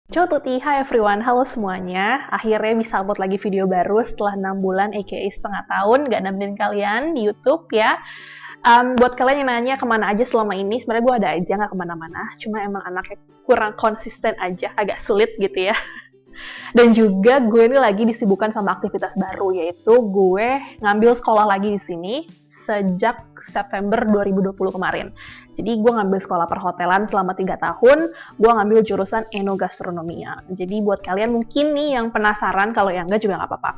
Ciao tutti, hi everyone, halo semuanya. Akhirnya bisa upload lagi video baru setelah 6 bulan, aka setengah tahun, gak nemenin kalian di YouTube ya. Buat kalian yang nanya kemana aja selama ini, sebenarnya gue ada aja, gak kemana-mana. Cuma emang anaknya kurang konsisten aja, agak sulit gitu ya. Dan juga gue ini lagi disibukkan sama aktivitas baru, yaitu gue ngambil sekolah lagi di sini sejak September 2020 kemarin. Jadi gue ngambil sekolah perhotelan selama 3 tahun, gue ngambil jurusan enogastronomia. Jadi buat kalian mungkin nih yang penasaran, kalau yang enggak juga nggak apa-apa.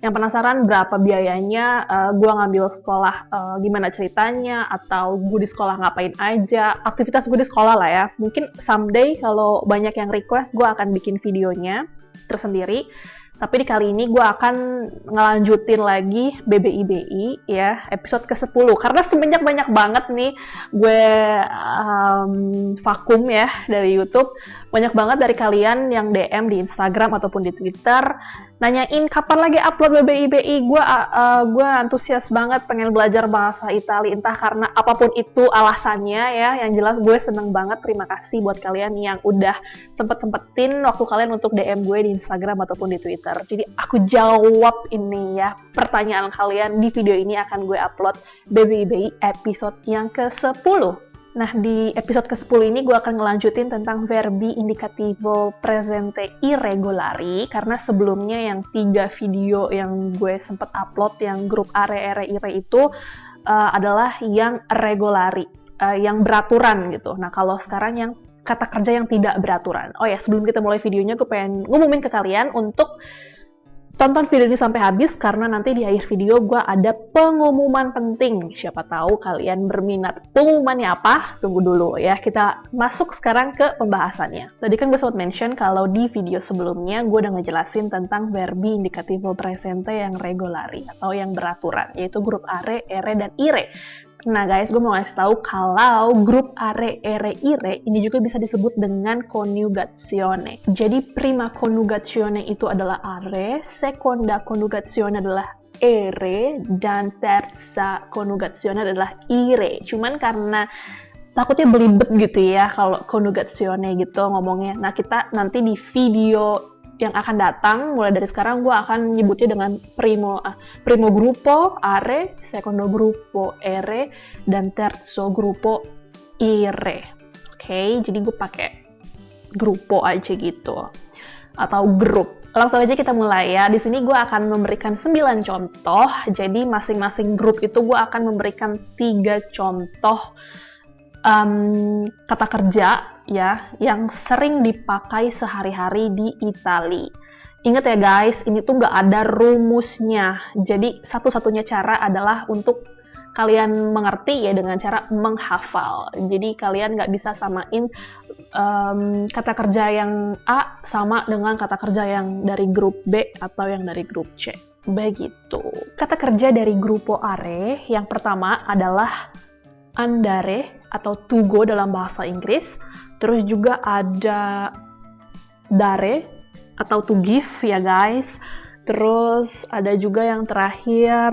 Yang penasaran berapa biayanya, gue ngambil sekolah gimana ceritanya, atau gue di sekolah ngapain aja, aktivitas gue di sekolah lah ya. Mungkin someday kalau banyak yang request, gue akan bikin videonya tersendiri. Tapi di kali ini gue akan ngelanjutin lagi BBIBI ya, episode ke-10. Karena semenjak banyak banget nih gue vakum ya dari YouTube, banyak banget dari kalian yang DM di Instagram ataupun di Twitter nanyain kapan lagi upload BBIBI. Gue antusias banget pengen belajar bahasa Italia, entah karena apapun itu alasannya ya. Yang jelas gue seneng banget, terima kasih buat kalian yang udah sempet-sempetin waktu kalian untuk DM gue di Instagram ataupun di Twitter. Jadi aku jawab ini ya, pertanyaan kalian di video ini akan gue upload BBIBI episode yang ke-10. Nah, di episode ke-10 ini gue akan ngelanjutin tentang verbi indicativo presente irregolari, karena sebelumnya yang 3 video yang gue sempet upload yang grup are ire itu adalah yang regolari, yang beraturan gitu. Nah, kalau sekarang yang kata kerja yang tidak beraturan. Oh ya, sebelum kita mulai videonya, gue pengen ngumumin ke kalian untuk tonton video ini sampai habis, karena nanti di akhir video gue ada pengumuman penting. Siapa tahu kalian berminat. Pengumumannya apa? Tunggu dulu ya, kita masuk sekarang ke pembahasannya. Tadi kan gue sempat mention kalau di video sebelumnya gue udah ngejelasin tentang verbi indicativo presente yang regolari atau yang beraturan, yaitu grup are, ere, dan ire. Nah guys, gue mau ngasih tahu kalau grup are, ere, ire ini juga bisa disebut dengan coniugazione. Jadi prima coniugazione itu adalah are, seconda coniugazione adalah ere, dan terza coniugazione adalah ire. Cuman karena takutnya belibet gitu ya kalau coniugazione gitu ngomongnya. Nah, kita nanti di video yang akan datang, mulai dari sekarang gue akan nyebutnya dengan primo gruppo are, secondo gruppo ere, dan terzo gruppo ire. Oke, jadi gue pakai gruppo aja gitu, atau grup. Langsung aja kita mulai ya. Di sini gue akan memberikan 9 contoh, jadi masing-masing grup itu gue akan memberikan 3 contoh kata kerja ya yang sering dipakai sehari-hari di Itali. Ingat ya guys, ini tuh nggak ada rumusnya. Jadi satu-satunya cara adalah untuk kalian mengerti ya dengan cara menghafal. Jadi kalian nggak bisa samain kata kerja yang A sama dengan kata kerja yang dari grup B atau yang dari grup C. Begitu. Kata kerja dari gruppo are yang pertama adalah andare atau to go dalam bahasa Inggris. Terus juga ada dare atau to give ya guys. Terus ada juga yang terakhir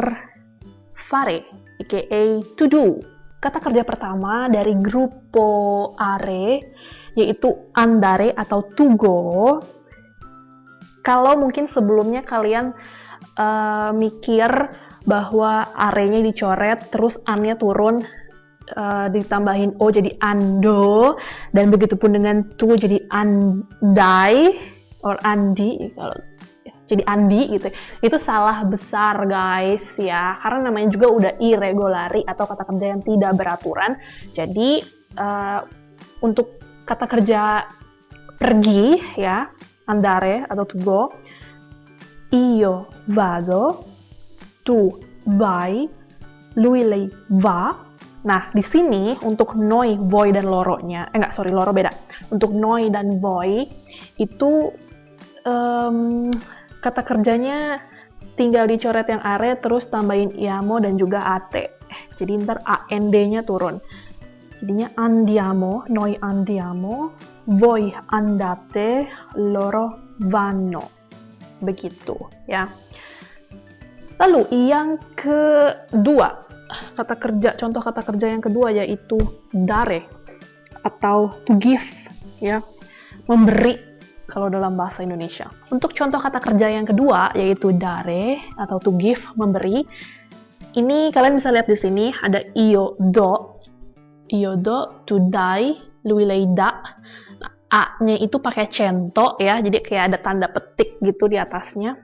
fare, aka to do. Kata kerja pertama dari gruppo are yaitu andare atau to go. Kalau mungkin sebelumnya kalian mikir bahwa are-nya dicoret terus an-nya turun, ditambahin o jadi ando, dan begitupun dengan to jadi andai or andi, kalau jadi andi gitu. Itu salah besar guys ya, karena namanya juga udah irregolari atau kata kerja yang tidak beraturan. Jadi untuk kata kerja pergi ya, andare atau to go, io vado, tu vai, lui lei va. Nah, di sini untuk noi, voi, dan loro-nya, loro beda. Untuk noi dan voi, itu kata kerjanya tinggal dicoret yang are, terus tambahin iamo dan juga ate. Jadi ntar and-nya turun. Jadinya andiamo, noi andiamo, voi andate, loro vanno. Begitu, ya. Lalu yang kedua, contoh kata kerja yang kedua yaitu dare atau to give, ya, memberi kalau dalam bahasa Indonesia. Untuk contoh kata kerja yang kedua yaitu dare atau to give, memberi. Ini kalian bisa lihat di sini ada io do to dai, lui lei da. Nah, A-nya itu pakai cento ya, jadi kayak ada tanda petik gitu di atasnya.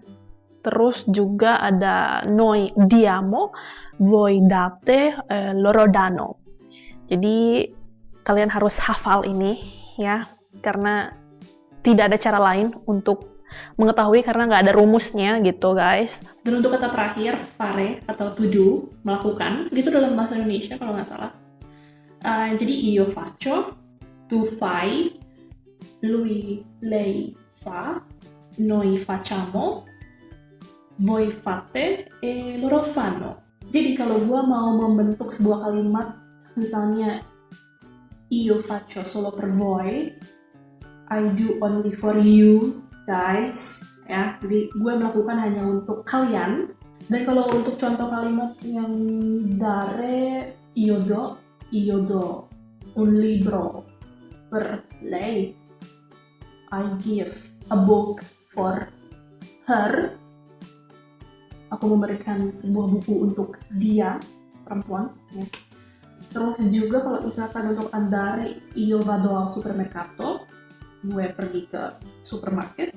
Terus juga ada noi diamo, voi date, loro danno. Jadi kalian harus hafal ini ya, karena tidak ada cara lain untuk mengetahui karena nggak ada rumusnya gitu guys. Dan untuk kata terakhir, fare atau to do, melakukan, gitu dalam bahasa Indonesia kalau nggak salah. Jadi io faccio, tu fai, lui, lei fa, noi facciamo, voi fate, e loro fanno. Jadi kalau gue mau membentuk sebuah kalimat, misalnya io faccio solo per voi, I do only for you guys, ya. Jadi gue melakukan hanya untuk kalian. Dan kalau untuk contoh kalimat yang dare, io do un libro per lei, I give a book for her. Aku memberikan sebuah buku untuk dia, perempuan, ya. Terus juga kalau misalkan untuk andare, io vado al supermercato, gue pergi ke supermarket.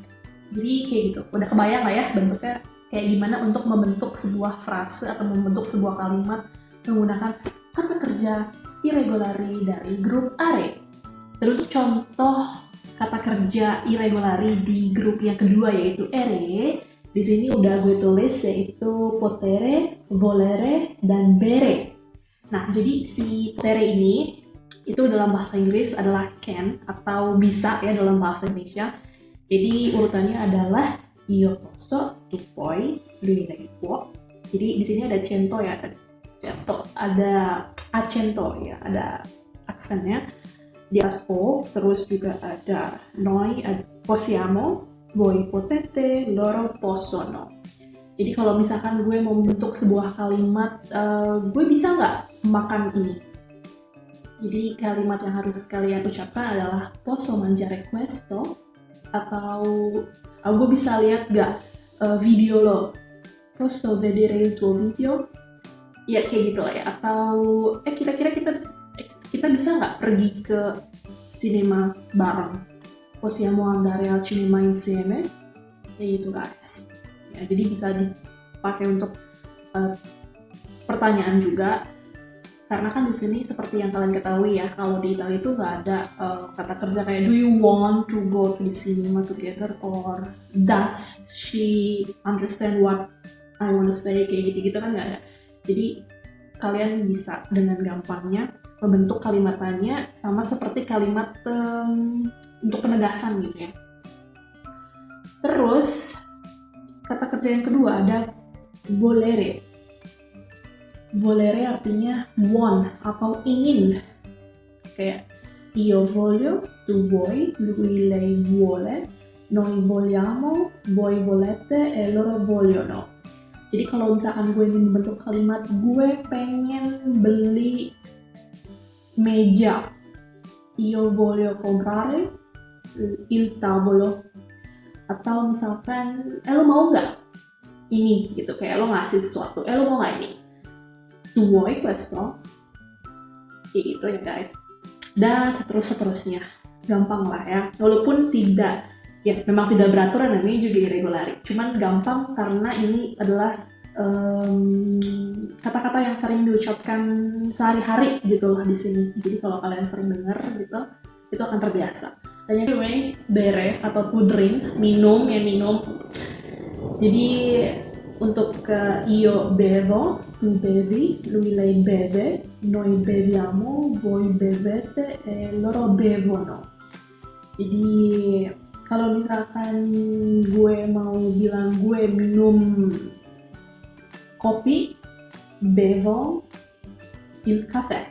Jadi kayak gitu, udah kebayang lah ya bentuknya kayak gimana untuk membentuk sebuah frase atau membentuk sebuah kalimat menggunakan kata kerja irregolari dari grup are. Dan untuk contoh kata kerja irregolari di grup yang kedua yaitu ere, di sini udah gue tulis yaitu potere, volere, dan bere. Nah, jadi si potere ini itu dalam bahasa Inggris adalah can atau bisa ya dalam bahasa Indonesia. Jadi urutannya adalah io posso, tu puoi, lui lei può. Jadi di sini ada cento ya, ada accento ya, ada aksennya di atas o, terus juga ada noi, possiamo, voi potete, loro possono. Jadi kalau misalkan gue mau membentuk sebuah kalimat, gue bisa nggak makan ini? Jadi kalimat yang harus kalian ucapkan adalah posso mangiare questo, atau gue bisa lihat nggak video lo, posso vedere il tuo video, ya kayak gitu lah ya. Atau kira-kira kita bisa nggak pergi ke cinema bareng, possiamo andare al cinema insieme, kayak gitu guys ya. Jadi bisa dipakai untuk pertanyaan juga, karena kan di sini seperti yang kalian ketahui ya, kalau di Italia itu nggak ada kata kerja kayak do you want to go to the cinema together, or does she understand what I want to say, kayak gitu-gitu kan nggak ada. Jadi kalian bisa dengan gampangnya membentuk kalimatnya sama seperti kalimat untuk penegasan gitu ya. Terus kata kerja yang kedua ada volere. Volere artinya want atau ingin. Kayak io voglio, tu vuoi, lui lei vuole, noi vogliamo, voi volete, e loro vogliono. Jadi kalau misalkan gue ingin membentuk kalimat gue pengen beli meja, io voglio comprare il tavolo. Atau misalkan lo mau nggak ini gitu, kayak lo ngasih sesuatu, lo mau nggak ini, tu vuoi questo, kayak gitu ya guys. Dan seterusnya, gampang lah ya, walaupun tidak ya, memang tidak beraturan, namanya juga irregolari, cuman gampang karena ini adalah kata-kata yang sering diucapkan sehari-hari gitu lah di sini. Jadi kalau kalian sering dengar gitu, itu akan terbiasa. Dan yang kedua, bere atau to drink, minum. Jadi untuk io bevo, tu bevi, lui lei beve, noi beviamo, voi bevete, e loro bevono. Jadi kalau misalkan gue mau bilang gue minum kopi, bevo il caffè.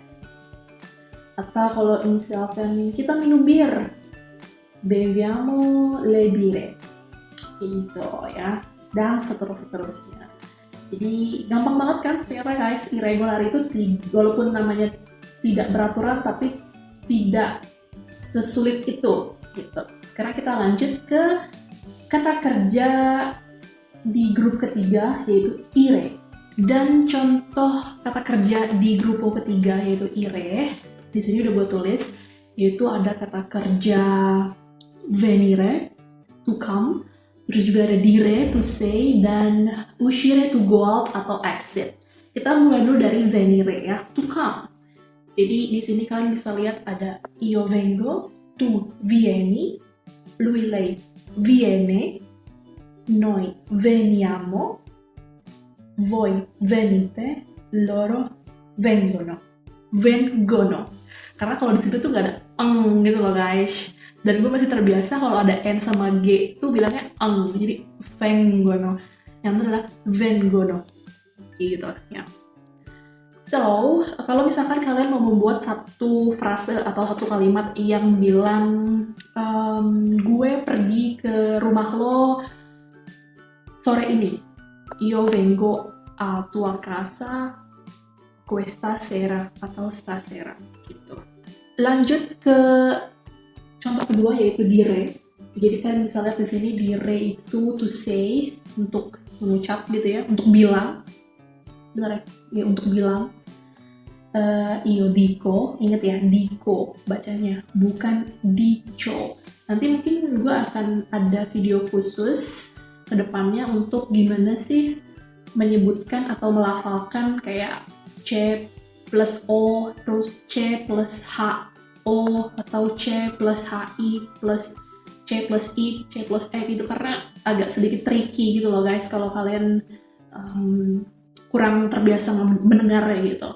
Atau kalau misalkan kita minum bir, beviamo le birre, gitu ya. Dan seterusnya. Jadi gampang banget kan ternyata guys, irregular itu walaupun namanya tidak beraturan, tapi tidak sesulit itu gitu. Sekarang kita lanjut ke kata kerja di grup ketiga, yaitu ire. Dan contoh kata kerja di grup ketiga, yaitu ire, di sini udah gue tulis, yaitu ada kata kerja venire, to come, terus juga ada dire, to say, dan uscire, to go out atau exit. Kita mulai dulu dari venire ya, to come. Jadi di sini kalian bisa lihat ada io vengo, tu vieni, lui lei viene, noi veniamo, voi venite, loro vengono. Karena kalau di situ tuh gak ada eng gitu loh guys. Dan gue masih terbiasa kalau ada n sama g tuh bilangnya eng. Jadi vengono. Yang itu adalah vengono. Gitu ya. So, kalau misalkan kalian mau membuat satu frase atau satu kalimat yang bilang gue pergi ke rumah lo sore ini, io vengo a tua casa questa sera atau stasera gitu. Lanjut ke contoh kedua, yaitu dire. Jadi kalian bisa lihat di sini dire itu to say, untuk mengucap gitu ya, untuk bilang. Benar ya, untuk bilang. Io dico, inget ya, dico bacanya, bukan dico. Nanti mungkin gue akan ada video khusus ke depannya untuk gimana sih menyebutkan atau melafalkan kayak C plus O, terus C plus H O, atau C plus HI plus C plus I, C plus E gitu, karena agak sedikit tricky gitu loh guys kalau kalian kurang terbiasa mendengarnya gitu.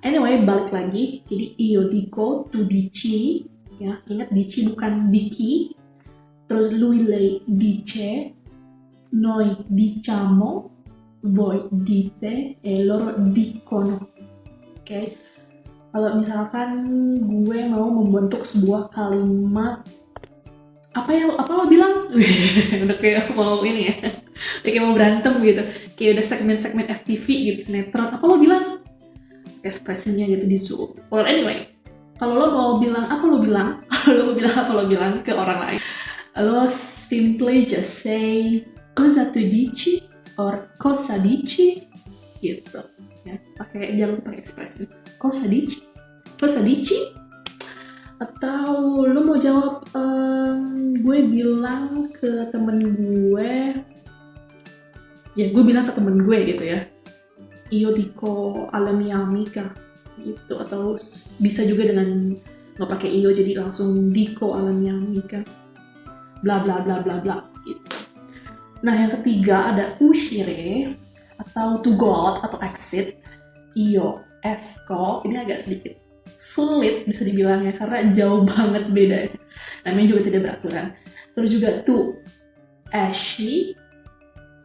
Anyway, balik lagi. Jadi io dico, tu dici, ya ingat dici bukan diki. Terus lui lei dice, noi diciamo, voi dite, e loro dicono. Oke. Kalau misalkan gue mau membentuk sebuah kalimat, apa lo bilang? Udah kayak mau ini ya, udah kayak mau berantem gitu, kayak udah segmen-segmen FTV gitu, sinetron. Apa lo bilang? Ekspresinya gitu di Zoom. Well anyway, kalau lo mau bilang apa lo bilang, lo mau bilang apa lo bilang ke orang lain, lo simply just say cosa tu dici or cosa dici gitu ya, jangan lupa pakai ekspresi cosa dici. Atau lo mau jawab gue bilang ke temen gue, ya gue bilang ke temen gue gitu ya, io dico alla mia amica gitu. Atau bisa juga dengan nggak pakai io, jadi langsung dico alla mia amica, bla bla bla bla bla gitu. Nah yang ketiga ada uscire atau to go out atau exit. Io esco, ini agak sedikit sulit bisa dibilang ya, karena jauh banget bedanya, namanya juga tidak beraturan. Terus juga tu esci,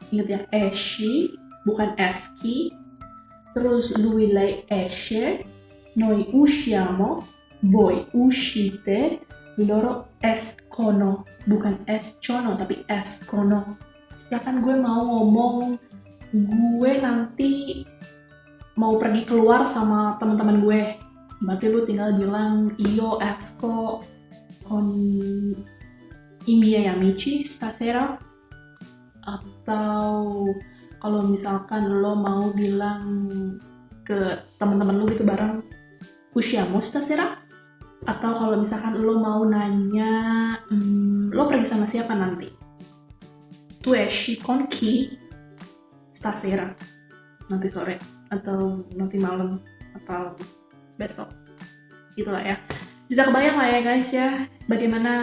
ingat ya, esci bukan esci. Terus lui lei esce, noi usciamo, voi uscite, loro escono, bukan escono tapi escono. Ya kan gue mau ngomong gue nanti mau pergi keluar sama teman-teman gue, berarti lu tinggal bilang io esco con i miei amici stasera. Atau kalau misalkan lo mau bilang ke teman-teman lo gitu bareng, usciamo stasera. Atau kalau misalkan lo mau nanya, lo pergi sama siapa nanti? Tu esci con chi stasera, nanti sore atau nanti malam atau besok. Gitulah ya. Bisa kebayang lah ya guys ya, bagaimana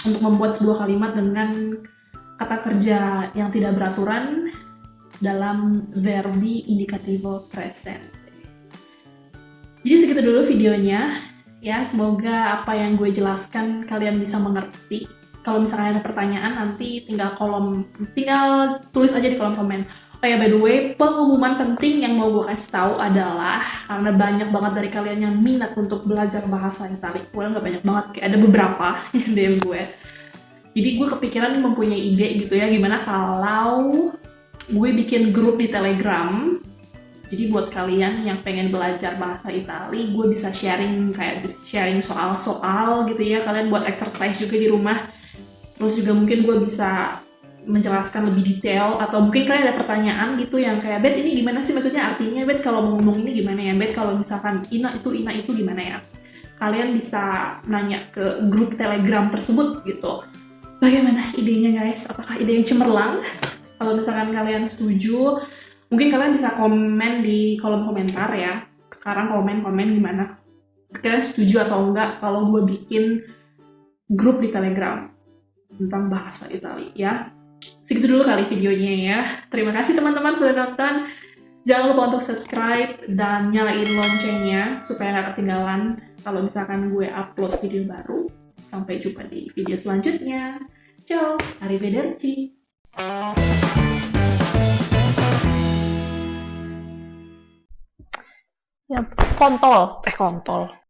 untuk membuat sebuah kalimat dengan kata kerja yang tidak beraturan dalam verbi indicativo presente. Jadi segitu dulu videonya ya, semoga apa yang gue jelaskan kalian bisa mengerti. Kalau misalnya ada pertanyaan nanti tinggal tulis aja di kolom komen. Oh ya, by the way, pengumuman penting yang mau gue kasih tahu adalah karena banyak banget dari kalian yang minat untuk belajar bahasa Itali. Well, nggak banyak banget, kayak ada beberapa yang DM gue. Jadi gue kepikiran mempunyai ide gitu ya, gimana kalau gue bikin grup di Telegram. Jadi buat kalian yang pengen belajar bahasa Itali, gue bisa sharing soal-soal gitu ya, kalian buat exercise juga di rumah. Terus juga mungkin gue bisa menjelaskan lebih detail, atau mungkin kalian ada pertanyaan gitu yang kayak, Bet ini gimana sih maksudnya, artinya Bet kalau mau ngomong ini gimana ya, Bet kalau misalkan ina itu gimana ya. Kalian bisa nanya ke grup Telegram tersebut gitu. Bagaimana idenya guys? Apakah ide yang cemerlang? Kalau misalkan kalian setuju, mungkin kalian bisa komen di kolom komentar ya. Sekarang komen gimana? Kalian setuju atau enggak kalau gue bikin grup di Telegram tentang bahasa Italia ya? Segitu dulu kali videonya ya. Terima kasih teman-teman sudah nonton. Jangan lupa untuk subscribe dan nyalain loncengnya supaya nggak ketinggalan kalau misalkan gue upload video baru. Sampai jumpa di video selanjutnya. Ciao, arrivederci. Ya, kontol.